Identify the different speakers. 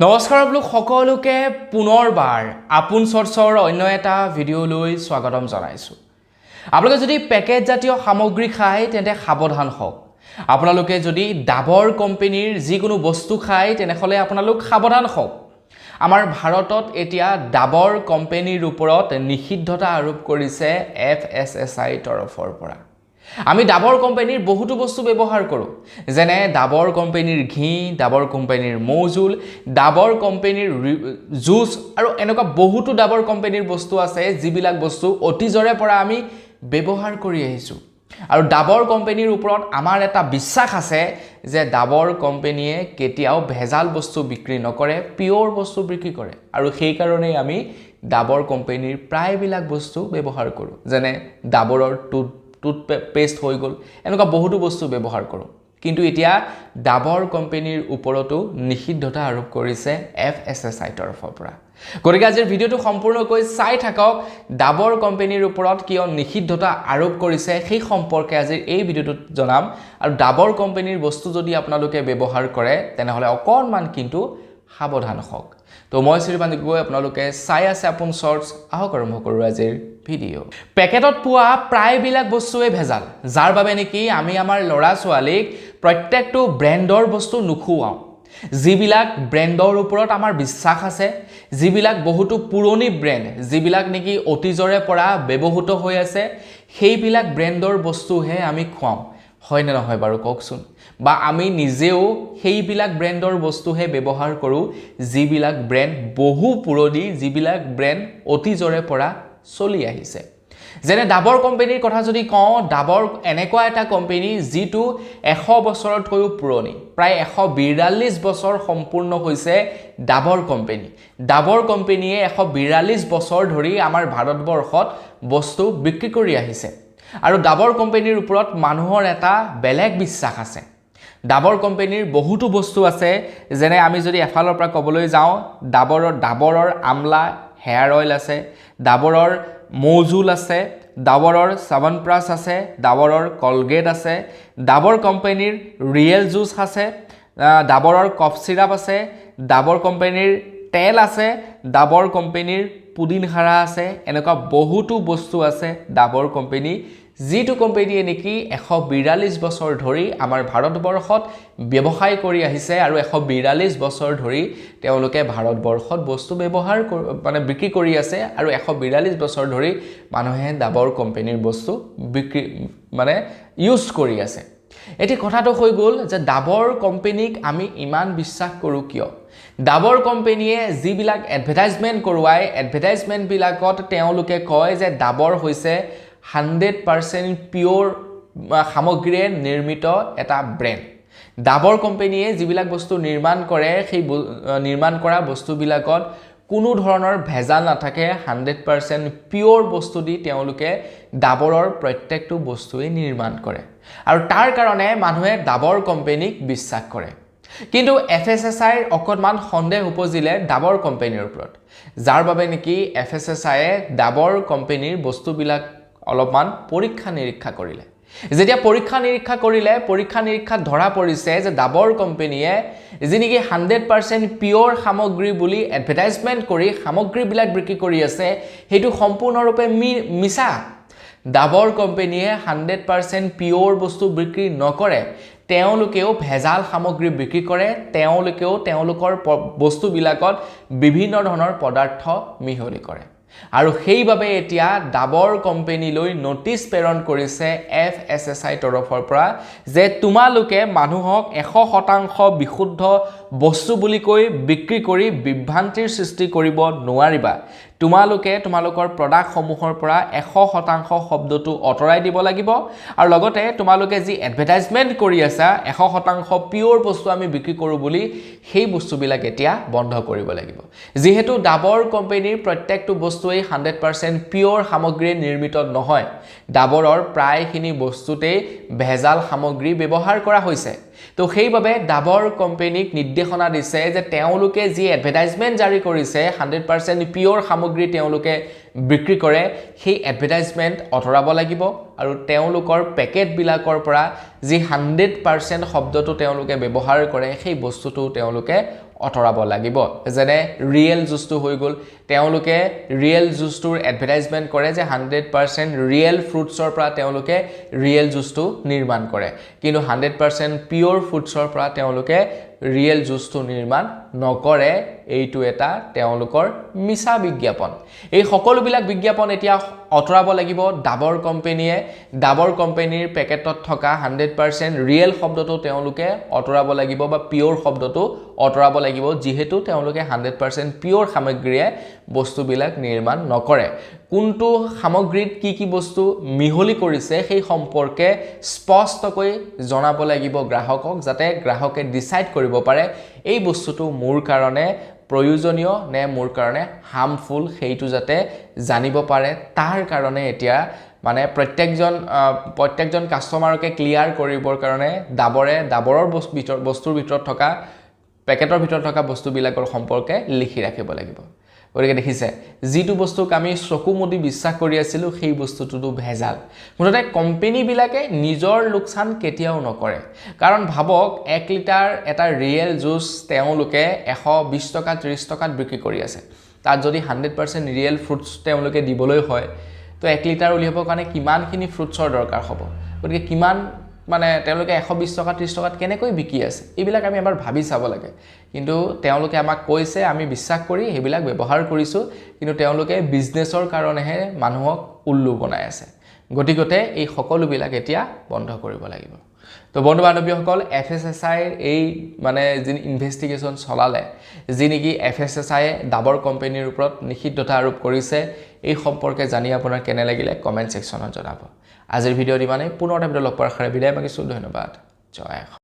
Speaker 1: নমস্কাৰ আপোনালোক সকলোকে পুনৰবাৰ আপোন চৰ্চৰ অন্য এটা ভিডিঅ'লৈ স্বাগতম জনাইছোঁ। আপোনালোকে যদি পেকেট জাতীয় সামগ্ৰী খায় তেন্তে সাৱধান হওক। আপোনালোকে যদি ডাবৰ কোম্পানীৰ যিকোনো বস্তু খায় তেনেহ'লে আপোনালোক সাৱধান হওক। আমাৰ ভাৰতত এতিয়া ডাবৰ কোম্পানীৰ ওপৰত নিষিদ্ধতা আৰোপ কৰিছে FSSAI তৰফৰ পৰা। আমি ডাবৰ কোম্পানীৰ বহুতো বস্তু ব্যৱহাৰ কৰোঁ, যেনে ডাবৰ কোম্পানীৰ ঘি, ডাবৰ কোম্পানীৰ মৌজুল, ডাবৰ কোম্পানীৰ জুচ আৰু এনেকুৱা বহুতো ডাবৰ কোম্পানীৰ বস্তু আছে যিবিলাক বস্তু অতীজৰে পৰা আমি ব্যৱহাৰ কৰি আহিছোঁ। আৰু ডাবৰ কোম্পানীৰ ওপৰত আমাৰ এটা বিশ্বাস আছে যে ডাবৰ কোম্পানীয়ে কেতিয়াও ভেজাল বস্তু বিক্ৰী নকৰে, পিয়ৰ বস্তু বিক্ৰী কৰে। আৰু সেই কাৰণেই আমি ডাবৰ কোম্পানীৰ প্ৰায়বিলাক বস্তু ব্যৱহাৰ কৰোঁ, যেনে ডাবৰৰ টুথপেষ্ট হৈ গ'ল, এনেকুৱা বহুতো বস্তু ব্যৱহাৰ কৰোঁ। কিন্তু এতিয়া ডাবৰ কোম্পানীৰ ওপৰতো নিষিদ্ধতা আৰোপ কৰিছে FSSAI তৰফৰ পৰা। গতিকে আজিৰ ভিডিঅ'টো সম্পূৰ্ণকৈ চাই থাকক, ডাবৰ কোম্পানীৰ ওপৰত কিয় নিষিদ্ধতা আৰোপ কৰিছে সেই সম্পৰ্কে আজিৰ এই ভিডিঅ'টোত জনাম। আৰু ডাবৰ কোম্পানীৰ বস্তু যদি আপোনালোকে ব্যৱহাৰ কৰে তেনেহ'লে অকণমান কিন্তু সাৱধান হওক। তো মই শ্ৰীপাণ্ডিত গৈ আপোনালোকে চাই আছে আপোন চৰ্টছ, আহক আৰম্ভ কৰোঁ আজিৰ ভিডিঅ'। পেকেটত পোৱা প্ৰায়বিলাক বস্তুৱে ভেজাল, যাৰ বাবে নেকি আমি আমাৰ ল'ৰা ছোৱালীক প্ৰত্যেকটো ব্ৰেণ্ডৰ বস্তু নুখুৱাওঁ। যিবিলাক ব্ৰেণ্ডৰ ওপৰত আমাৰ বিশ্বাস আছে, যিবিলাক বহুতো পুৰণি ব্ৰেণ্ড, যিবিলাক নেকি অতীজৰে পৰা ব্যৱহৃত হৈ আছে, সেইবিলাক ব্ৰেণ্ডৰ বস্তুহে আমি খুৱাওঁ, হয়নে নহয় বাৰু কওকচোন? বা আমি নিজেও সেইবিলাক ব্ৰেণ্ডৰ বস্তুহে ব্যৱহাৰ কৰোঁ যিবিলাক ব্ৰেণ্ড বহু পুৰণি, যিবিলাক ব্ৰেণ্ড অতীজৰে পৰা চলি আহিছে। যেনে ডাবৰ কোম্পানীৰ কথা যদি কওঁ, ডাবৰ এনেকুৱা এটা কোম্পানী যিটো 100 বছৰতকৈও পুৰণি, প্ৰায় 142 বছৰ সম্পূৰ্ণ হৈছে ডাবৰ কোম্পানী। ডাবৰ কোম্পানীয়ে 142 বছৰ ধৰি আমাৰ ভাৰতবৰ্ষত বস্তু বিক্ৰী কৰি আহিছে। আৰু ডাবৰ কোম্পানীৰ ওপৰত মানুহৰ এটা বেলেগ বিশ্বাস আছে। ডাবৰ কোম্পানীৰ বহুতো বস্তু আছে, যেনে আমি যদি এফালৰ পৰা ক'বলৈ যাওঁ, ডাবৰৰ আমলা হেয়াৰ অইল আছে, ডাবৰৰ মৌজুল আছে, ডাবৰৰ চাৱনপ্ৰাছ আছে, ডাবৰৰ কলগেট আছে, ডাবৰ কোম্পানীৰ ৰিয়েল জুচ আছে, ডাবৰৰ কফ চিৰাপ আছে, ডাবৰ কোম্পানীৰ তেল আছে, ডাবৰ কোম্পানীৰ পুদিন হাৰা আছে। এনেকুৱা বহুতো বস্তু আছে ডাবৰ কোম্পানী, যিটো কোম্পানীয়ে নেকি 142 বছৰ ধৰি আমাৰ ভাৰতবৰ্ষত ব্যৱসায় কৰি আহিছে। আৰু 142 বছৰ ধৰি তেওঁলোকে ভাৰতবৰ্ষত বস্তু ব্যৱহাৰ বিক্ৰী কৰি আছে। আৰু 142 বছৰ ধৰি মানুহে ডাবৰ কোম্পানীৰ বস্তু ইউজ কৰি আছে। এতিয়া কথাটো হৈ গ'ল যে ডাবৰ কোম্পানীক আমি ইমান বিশ্বাস কৰোঁ কিয়? ডাবৰ কোম্পানীয়ে যিবিলাক এডভাৰটাইজমেণ্ট কৰোৱায়, এডভাৰটাইজমেণ্টবিলাকত তেওঁলোকে কয় যে ডাবৰ হৈছে 100% পিয়ৰ সামগ্ৰীৰে নিৰ্মিত এটা ব্ৰেণ্ড। ডাবৰ কোম্পানীয়ে যিবিলাক বস্তু নিৰ্মাণ কৰে, সেই নিৰ্মাণ কৰা বস্তুবিলাকত কোনো ধৰণৰ ভেজাল নাথাকে, 100% পিয়ৰ বস্তু দি তেওঁলোকে ডাবৰৰ প্ৰত্যেকটো বস্তুৱেই নিৰ্মাণ কৰে। আৰু তাৰ কাৰণে মানুহে ডাবৰ কোম্পানীক বিশ্বাস কৰে। কিন্তু FSSAIৰ অকণমান সন্দেহ উপজিলে ডাবৰ কোম্পানীৰ ওপৰত, যাৰ বাবে নেকি FSSAIয়ে ডাবৰ কোম্পানীৰ বস্তুবিলাক অলপমান পৰীক্ষা নিৰীক্ষা কৰিলে। যেতিয়া পৰীক্ষা নিৰীক্ষাত ধৰা পৰিছে যে ডাবৰ কোম্পানীয়ে যি নেকি 100% পিয়ৰ সামগ্ৰী বুলি এডভাৰটাইজমেণ্ট কৰি সামগ্ৰীবিলাক বিক্ৰী কৰি আছে, সেইটো সম্পূৰ্ণৰূপে মিছা। ডাবৰ কোম্পানীয়ে 100% পিয়ৰ বস্তু বিক্ৰী নকৰে, তেওঁলোকেও ভেজাল সামগ্ৰী বিক্ৰী কৰে। তেওঁলোকেও তেওঁলোকৰ বস্তুবিলাকত বিভিন্ন ধৰণৰ পদাৰ্থ মিহলি কৰে। আৰু সেইবাবে এতিয়া ডাবৰ কোম্পানীলৈ নটিচ প্ৰেৰণ কৰিছে FSSAI তৰফৰ পৰা যে তোমালোকে মানুহক 100% বিশুদ্ধ বস্তু বুলি কৈ বিক্ৰী কৰি বিভ্ৰান্তিৰ সৃষ্টি কৰিব নোৱাৰিবা। তোমালোকে তোমালোকৰ প্ৰডাক্টসমূহৰ পৰা 100% শব্দটো আঁতৰাই দিব লাগিব। আৰু লগতে তোমালোকে যি এডভাৰটাইজমেণ্ট কৰি আছা 100% পিয়ৰ বস্তু আমি বিক্ৰী কৰোঁ বুলি, সেই বস্তুবিলাক এতিয়া বন্ধ কৰিব লাগিব। যিহেতু ডাবৰ কোম্পানীৰ প্ৰত্যেকটো বস্তুৱেই 100% পিয়ৰ সামগ্ৰীৰে নিৰ্মিত নহয়, ডাবৰৰ প্ৰায়খিনি বস্তুতেই ভেজাল সামগ্ৰী ব্যৱহাৰ কৰা হৈছে। তো সেইবাবে ডাবৰ কোম্পানীক নিৰ্দেশনা দিছে যে তেওঁলোকে যি এডভাৰটাইজমেণ্ট জাৰি কৰিছে 100% পিয়ৰ সামগ্ৰী তেওঁলোকে বিক্ৰী কৰে, সেই এডভাৰটাইজমেণ্ট আঁতৰাব লাগিব। আৰু তেওঁলোকৰ পেকেটবিলাকৰ পৰা যি 100% শব্দটো তেওঁলোকে ব্যৱহাৰ কৰে, সেই বস্তুটো তেওঁলোকে অতৰাব লাগিব যেনে ৰিয়েল জুচটো হৈ গ'ল তেওঁলোকে ৰিয়েল জুচটোৰ এডভাৰটাইজমেণ্ট কৰে যে 100% ৰিয়েল ফ্ৰুটছৰ পৰা তেওঁলোকে ৰিয়েল জুচটো নিৰ্মাণ কৰে কিন্তু 100% পিওৰ ফ্ৰুটছৰ পৰা তেওঁলোকে ৰিয়েল জুচটো নিৰ্মাণ নকৰে এইটো এটা তেওঁলোকৰ মিছা বিজ্ঞাপন এই সকলোবিলাক বিজ্ঞাপন এতিয়া অতৰাব লাগিব ডাবৰ কোম্পানীয়ে ডাবৰ কোম্পানীৰ পেকেটত থকা 100% ৰিয়েল শব্দটো তেওঁলোকে অতৰাব লাগিব বা পিওৰ শব্দটো অতৰাব লাগিব যেহেতু তেওঁলোকে 100% পিওৰ সামগ্ৰীয়ে বস্তুবিলাক নিৰ্মাণ নকৰে কোনটো সামগ্ৰীত কি বস্তু মিহলি কৰিছে সেই সম্পৰ্কে স্পষ্টকৈ জনাব লাগিব গ্ৰাহকক যাতে গ্ৰাহকে ডিসাইড কৰিব পাৰে এই বস্তুটো মোৰ কাৰণে প্ৰয়োজনীয় নে মোৰ কাৰণে হাৰ্মফুল সেইটো যাতে জানিব পাৰে তাৰ কাৰণে এতিয়া মানে প্ৰত্যেকজন কাস্টমাৰকে ক্লিয়াৰ কৰিবৰ কাৰণে ডাবৰৰ বস্তুৰ ভিতৰত থকা পেকেটৰ ভিতৰত থকা বস্তুবিলাকৰ সম্পৰ্কে লিখি ৰাখিব লাগিব গতিকে দেখিছে যিটো বস্তুক আমি চকু মুদি বিশ্বাস কৰি আছিলো সেই বস্তুটো ভেজাল মুঠতে কোম্পানীবিলাকে নিজৰ লোকচান কেতিয়াও নকৰে কাৰণ ভাবক 1 লিটাৰ এটা ৰিয়েল জুচ তেওঁলোকে 120 টকা 30 টকাত বিক্ৰী কৰি আছে তাত যদি 100% ৰিয়েল ফ্ৰুটছ তেওঁলোকে দিবলৈ হয় তো 1 লিটাৰ উলিয়াবৰ কাৰণে কিমানখিনি ফ্ৰুটছৰ দৰকাৰ হ'ব গতিকে কিমান মানে তেওঁলোকে 120 টকা 30 টকাত কেনেকৈ বিকি আছে এইবিলাক আমি এবাৰ ভাবি চাব লাগে কিন্তু তেওঁলোকে আমাক কৈছে আমি বিশ্বাস কৰি হেবিলাক ব্যৱহাৰ কৰিছো কিন্তু তেওঁলোকে বিজনেছৰ কাৰণেহে মানুহক উল্লু বনাই আছে গতিকতে এই সকলোবিলাক এতিয়া বন্ধ কৰিব লাগিব তো বন্ধু বান্ধৱীসকল FSSAI এই মানে যি ইনভেষ্টিগেশ্যন চলালে যি নেকি FSSAI ডাবৰ কোম্পানীৰ ওপৰত নিষিদ্ধতা আৰোপ কৰিছে এই সম্পৰ্কে জানি আপোনাৰ কেনে লাগিলে কমেন্ট সেকশনত জনাব আজিৰ ভিডিঅ' ইমানেই পুনৰ এটা ভিডিঅ' লগ পোৱাৰ আশাৰে বিদায় মাগিছো ধন্যবাদ জয়